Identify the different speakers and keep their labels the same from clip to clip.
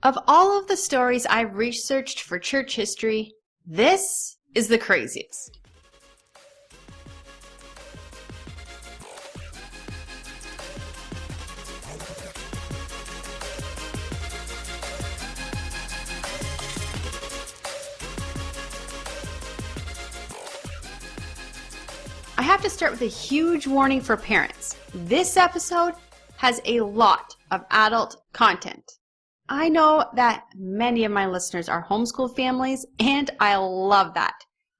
Speaker 1: Of all of the stories I've researched for church history, this is the craziest. I have to start with a huge warning for parents. This episode has a lot of adult content. I know that many of my listeners are homeschool families, and I love that.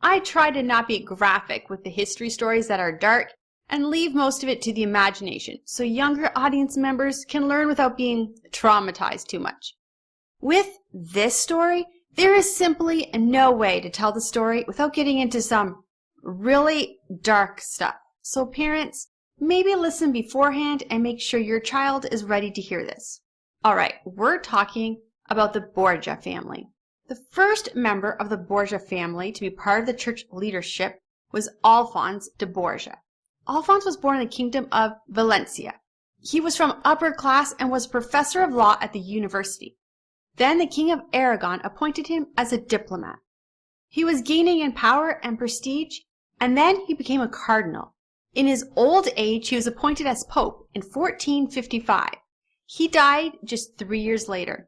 Speaker 1: I try to not be graphic with the history stories that are dark and leave most of it to the imagination so younger audience members can learn without being traumatized too much. With this story, there is simply no way to tell the story without getting into some really dark stuff. So parents, maybe listen beforehand and make sure your child is ready to hear this. All right, we're talking about the Borgia family. The first member of the Borgia family to be part of the church leadership was Alphonse de Borgia. Alphonse was born in the kingdom of Valencia. He was from upper class and was professor of law at the university. Then the king of Aragon appointed him as a diplomat. He was gaining in power and prestige, and then he became a cardinal. In his old age, he was appointed as pope in 1455. He died just 3 years later.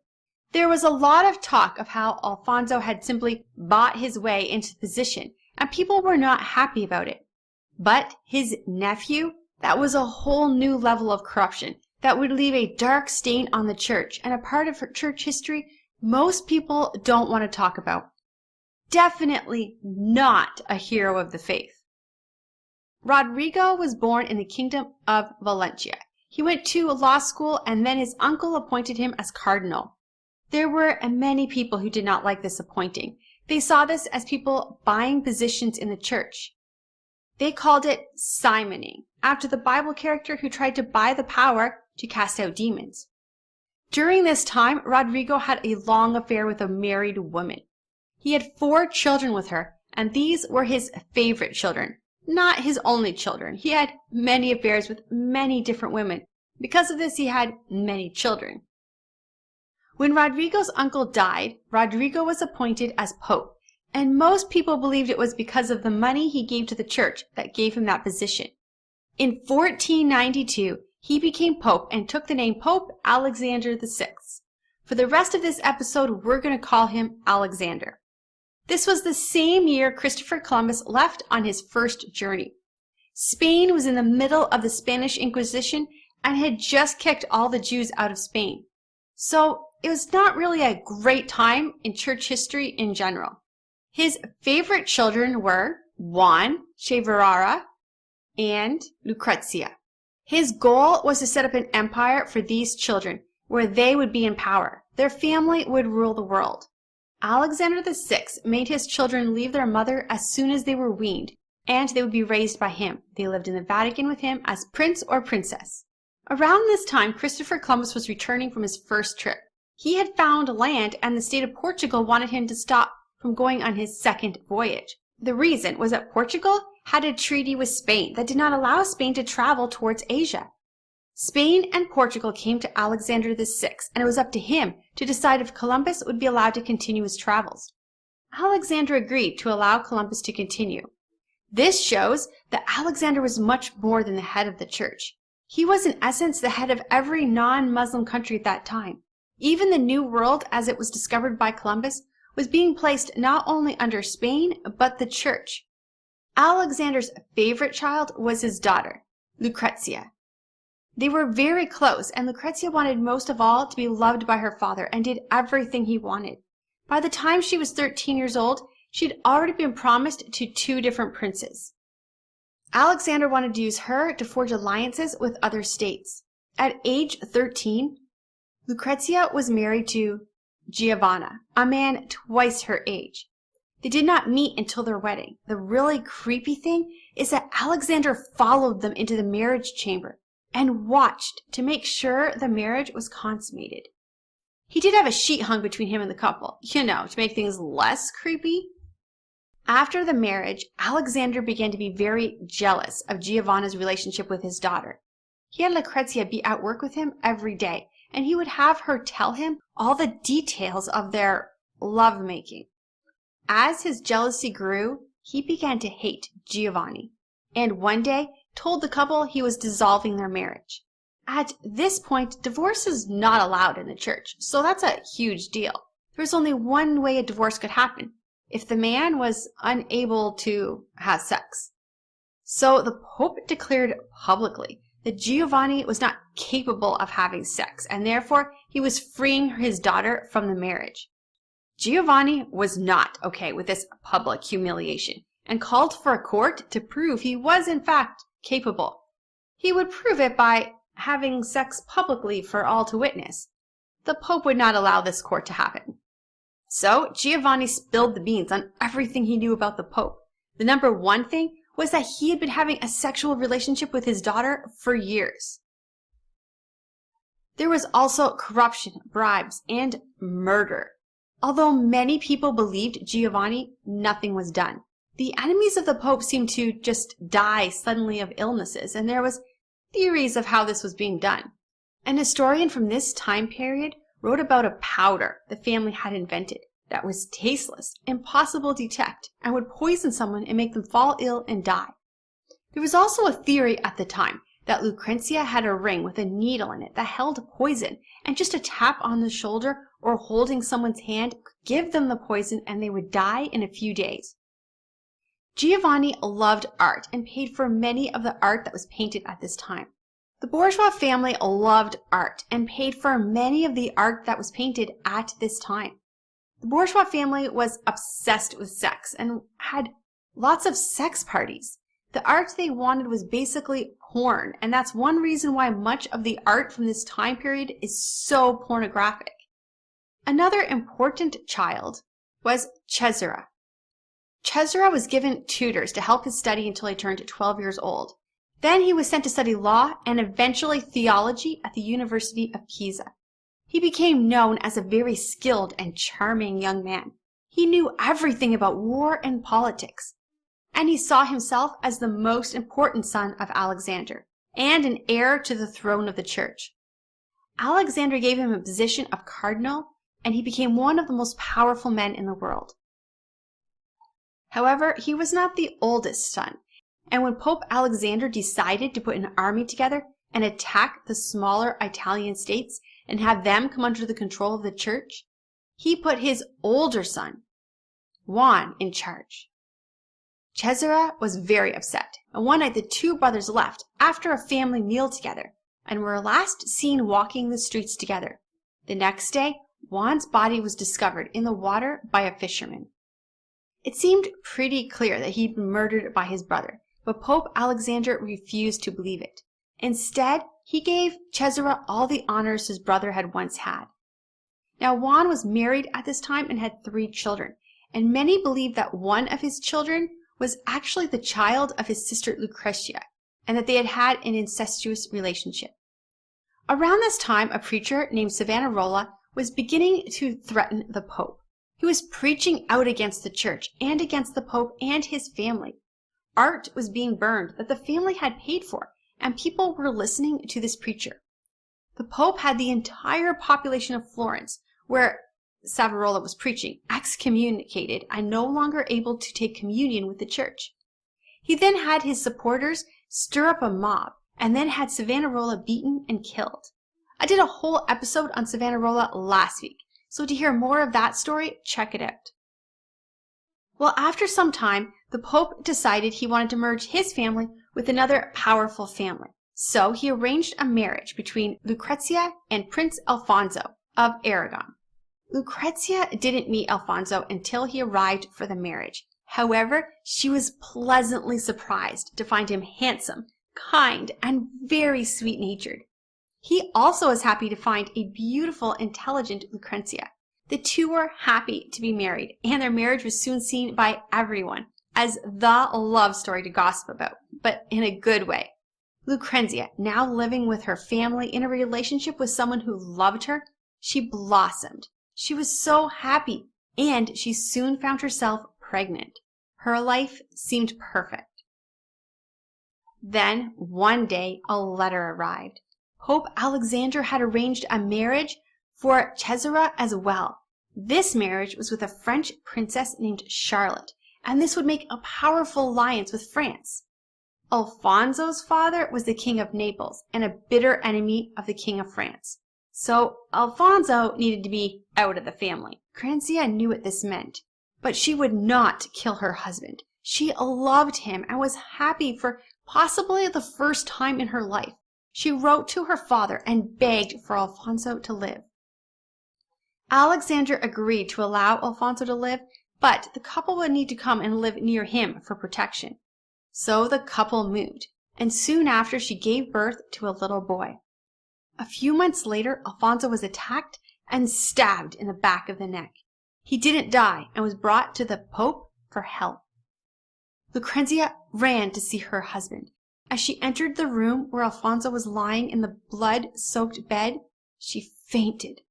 Speaker 1: There was a lot of talk of how Alfonso had simply bought his way into the position, and people were not happy about it. But his nephew, that was a whole new level of corruption that would leave a dark stain on the church and a part of church history most people don't want to talk about. Definitely not a hero of the faith. Rodrigo was born in the kingdom of Valencia. He went to law school and then his uncle appointed him as cardinal. There were many people who did not like this appointing. They saw this as people buying positions in the church. They called it simoning, after the Bible character who tried to buy the power to cast out demons. During this time, Rodrigo had a long affair with a married woman. He had 4 children with her, and these were his favorite children. Not his only children. He had many affairs with many different women. Because of this, he had many children. When Rodrigo's uncle died, Rodrigo was appointed as pope, and most people believed it was because of the money he gave to the church that gave him that position. In 1492, he became pope and took the name Pope Alexander VI. For the rest of this episode, we're going to call him Alexander. This was the same year Christopher Columbus left on his first journey. Spain was in the middle of the Spanish Inquisition and had just kicked all the Jews out of Spain. So it was not really a great time in church history in general. His favorite children were Juan, Cheverara, and Lucrezia. His goal was to set up an empire for these children where they would be in power. Their family would rule the world. Alexander VI made his children leave their mother as soon as they were weaned, and they would be raised by him. They lived in the Vatican with him as prince or princess. Around this time, Christopher Columbus was returning from his first trip. He had found land, and the state of Portugal wanted him to stop from going on his second voyage. The reason was that Portugal had a treaty with Spain that did not allow Spain to travel towards Asia. Spain and Portugal came to Alexander VI, and it was up to him to decide if Columbus would be allowed to continue his travels. Alexander agreed to allow Columbus to continue. This shows that Alexander was much more than the head of the church. He was in essence the head of every non-Muslim country at that time. Even the New World, as it was discovered by Columbus, was being placed not only under Spain, but the church. Alexander's favorite child was his daughter, Lucrezia. They were very close, and Lucrezia wanted most of all to be loved by her father and did everything he wanted. By the time she was 13 years old, she had already been promised to 2 different princes. Alexander wanted to use her to forge alliances with other states. At age 13, Lucrezia was married to Giovanna, a man twice her age. They did not meet until their wedding. The really creepy thing is that Alexander followed them into the marriage chamber and watched to make sure the marriage was consummated. He did have a sheet hung between him and the couple, to make things less creepy. After the marriage, Alexander began to be very jealous of Giovanna's relationship with his daughter. He had Lucrezia be at work with him every day, and he would have her tell him all the details of their lovemaking. As his jealousy grew, he began to hate Giovanni, and one day told the couple he was dissolving their marriage. At this point, divorce is not allowed in the church, so that's a huge deal. There was only one way a divorce could happen, if the man was unable to have sex. So the Pope declared publicly that Giovanni was not capable of having sex, and therefore he was freeing his daughter from the marriage. Giovanni was not okay with this public humiliation and called for a court to prove he was in fact capable. He would prove it by having sex publicly for all to witness. The Pope would not allow this court to happen. So Giovanni spilled the beans on everything he knew about the Pope. The number one thing was that he had been having a sexual relationship with his daughter for years. There was also corruption, bribes, and murder. Although many people believed Giovanni, nothing was done. The enemies of the Pope seemed to just die suddenly of illnesses, and there was theories of how this was being done. An historian from this time period wrote about a powder the family had invented that was tasteless, impossible to detect, and would poison someone and make them fall ill and die. There was also a theory at the time that Lucrezia had a ring with a needle in it that held poison, and just a tap on the shoulder or holding someone's hand could give them the poison and they would die in a few days. Giovanni loved art and paid for many of the art that was painted at this time. The Borgia family loved art and paid for many of the art that was painted at this time. The Borgia family was obsessed with sex and had lots of sex parties. The art they wanted was basically porn, and that's one reason why much of the art from this time period is so pornographic. Another important child was Cesare. Cesare was given tutors to help his study until he turned 12 years old. Then he was sent to study law and eventually theology at the University of Pisa. He became known as a very skilled and charming young man. He knew everything about war and politics, and he saw himself as the most important son of Alexander and an heir to the throne of the church. Alexander gave him a position of cardinal, and he became one of the most powerful men in the world. However, he was not the oldest son, and when Pope Alexander decided to put an army together and attack the smaller Italian states and have them come under the control of the church, he put his older son, Juan, in charge. Cesare was very upset, and one night the two brothers left after a family meal together and were last seen walking the streets together. The next day, Juan's body was discovered in the water by a fisherman. It seemed pretty clear that he'd been murdered by his brother, but Pope Alexander refused to believe it. Instead, he gave Cesare all the honors his brother had once had. Now, Juan was married at this time and had 3 children, and many believe that one of his children was actually the child of his sister Lucrezia, and that they had had an incestuous relationship. Around this time, a preacher named Savonarola was beginning to threaten the Pope. He was preaching out against the church and against the Pope and his family. Art was being burned that the family had paid for, and people were listening to this preacher. The Pope had the entire population of Florence, where Savonarola was preaching, excommunicated and no longer able to take communion with the church. He then had his supporters stir up a mob and then had Savonarola beaten and killed. I did a whole episode on Savonarola last week, so to hear more of that story, check it out. Well, after some time, the Pope decided he wanted to merge his family with another powerful family. So he arranged a marriage between Lucrezia and Prince Alfonso of Aragon. Lucrezia didn't meet Alfonso until he arrived for the marriage. However, she was pleasantly surprised to find him handsome, kind, and very sweet-natured. He also was happy to find a beautiful, intelligent Lucrezia. The two were happy to be married, and their marriage was soon seen by everyone as the love story to gossip about, but in a good way. Lucrezia, now living with her family in a relationship with someone who loved her, she blossomed. She was so happy, and she soon found herself pregnant. Her life seemed perfect. Then, one day, a letter arrived. Pope Alexander had arranged a marriage for Cesare as well. This marriage was with a French princess named Charlotte, and this would make a powerful alliance with France. Alfonso's father was the King of Naples and a bitter enemy of the King of France. So Alfonso needed to be out of the family. Lucrezia knew what this meant, but she would not kill her husband. She loved him and was happy for possibly the first time in her life. She wrote to her father and begged for Alfonso to live. Alexander agreed to allow Alfonso to live, but the couple would need to come and live near him for protection. So the couple moved, and soon after she gave birth to a little boy. A few months later, Alfonso was attacked and stabbed in the back of the neck. He didn't die and was brought to the Pope for help. Lucrezia ran to see her husband. As she entered the room where Alfonso was lying in the blood-soaked bed, she fainted.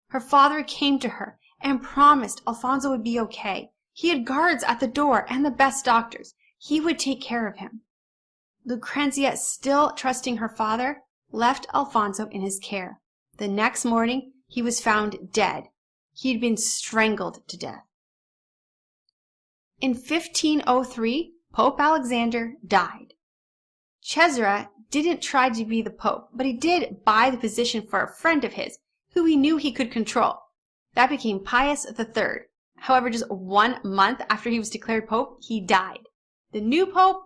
Speaker 1: Her father came to her and promised Alfonso would be okay. He had guards at the door and the best doctors. He would take care of him. Lucrezia, still trusting her father, left Alfonso in his care. The next morning, he was found dead. He had been strangled to death. In 1503, Pope Alexander died. Cesare didn't try to be the Pope, but he did buy the position for a friend of his, who he knew he could control. That became Pius III. However, just 1 month after he was declared Pope, he died. The new Pope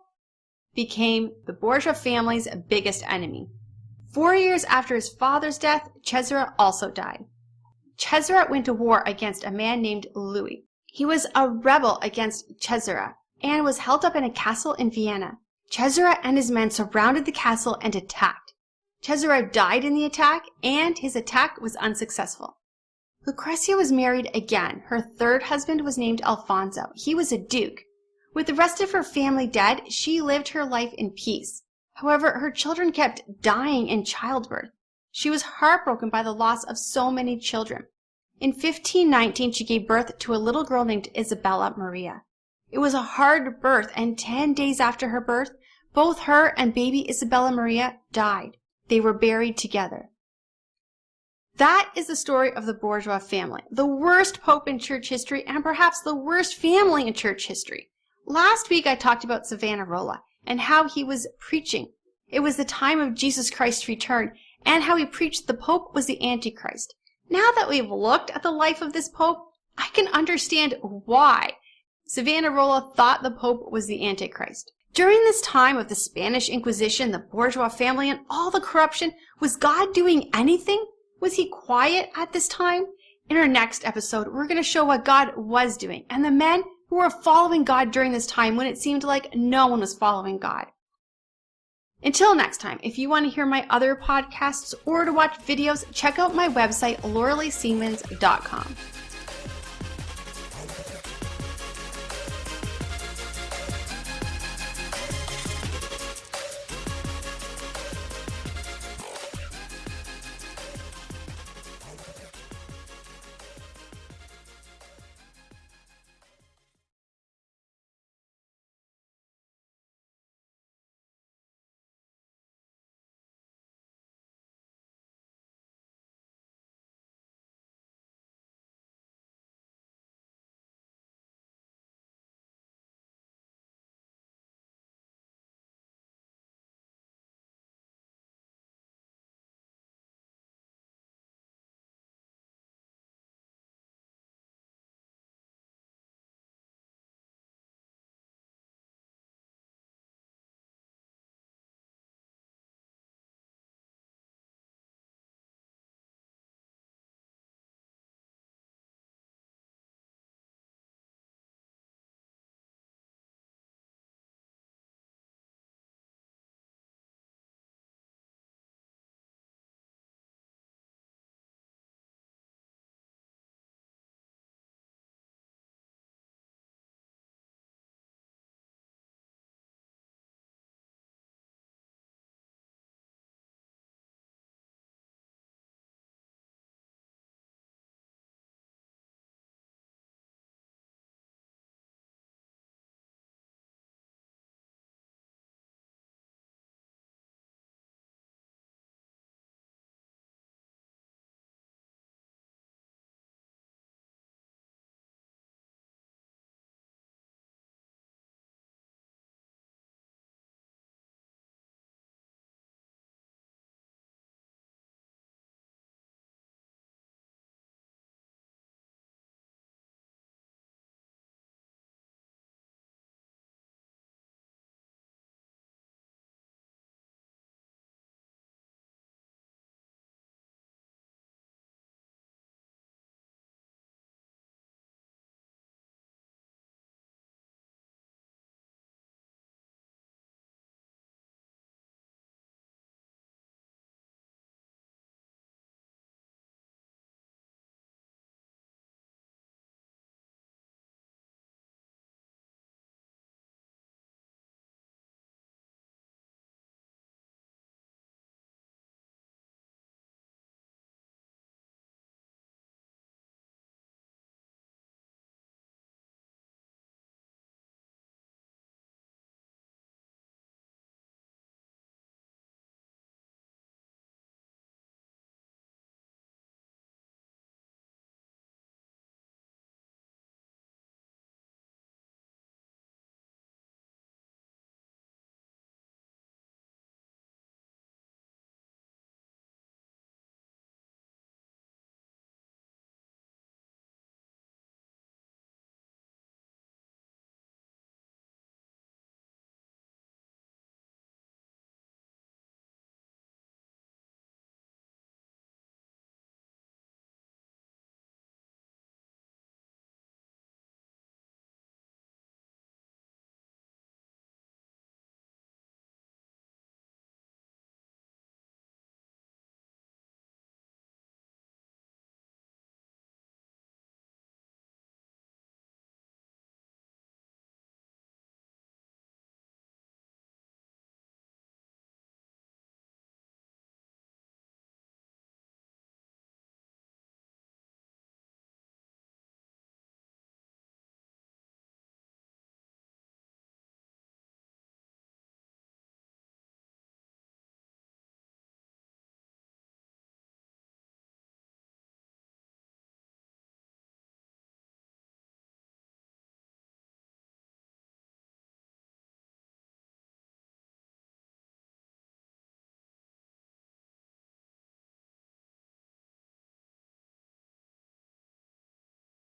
Speaker 1: became the Borgia family's biggest enemy. 4 years after his father's death, Cesare also died. Cesare went to war against a man named Louis. He was a rebel against Cesare and was held up in a castle in Vienna. Cesare and his men surrounded the castle and attacked. Cesare died in the attack, and his attack was unsuccessful. Lucrezia was married again. Her third husband was named Alfonso. He was a duke. With the rest of her family dead, she lived her life in peace. However, her children kept dying in childbirth. She was heartbroken by the loss of so many children. In 1519, she gave birth to a little girl named Isabella Maria. It was a hard birth, and 10 days after her birth, both her and baby Isabella Maria died. They were buried together. That is the story of the Borgia family, the worst pope in church history and perhaps the worst family in church history. Last week I talked about Savonarola and how he was preaching. It was the time of Jesus Christ's return and how he preached the Pope was the Antichrist. Now that we've looked at the life of this Pope, I can understand why Savonarola thought the Pope was the Antichrist. During this time of the Spanish Inquisition, the Borgia family, and all the corruption, was God doing anything? Was he quiet at this time? In our next episode, we're going to show what God was doing and the men who were following God during this time when it seemed like no one was following God. Until next time, if you want to hear my other podcasts or to watch videos, check out my website, lauraleesiemens.com.